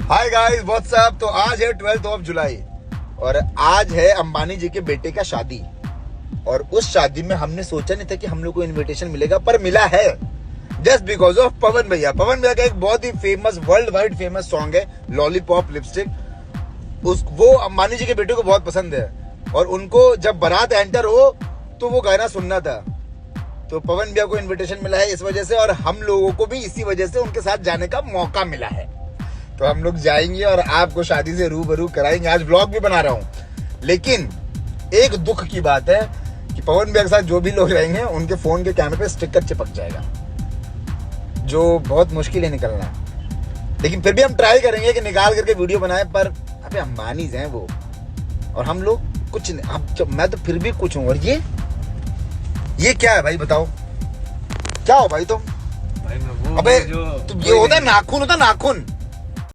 Hi guys what's up. तो आज है 12 जुलाई और आज है अंबानी जी के बेटे का शादी। और उस शादी में हमने सोचा नहीं था कि हम लोग को इनविटेशन मिलेगा, पर मिला है जस्ट बिकॉज ऑफ पवन भैया। पवन भैया का एक बहुत ही famous, world wide famous song है लॉलीपॉप लिपस्टिक। वो अंबानी जी के बेटे को बहुत पसंद है और उनको जब बारात एंटर हो तो वो गाना सुनना था। तो पवन भैया को इनविटेशन मिला है इस वजह से, और हम लोगों को भी इसी वजह से उनके साथ जाने का मौका मिला है। तो हम लोग जाएंगे और आपको शादी से रूबरू कराएंगे। आज व्लॉग भी बना रहा हूं, लेकिन एक दुख की बात है कि पवन भैया के साथ जो भी लोग रहेंगे उनके फोन के कैमरे पे स्टिकर चिपक जाएगा, जो बहुत मुश्किल है निकलना। लेकिन फिर भी हम ट्राई करेंगे कि निकाल करके वीडियो बनाए। पर अबे अंबानीज हैं वो और हम लोग कुछ नहीं। मैं तो फिर भी कुछ हूं। और ये क्या है भाई, बताओ क्या हो भाई तुम? भाई मैं वो अबे जो ये होता है नाखून, होता नाखून।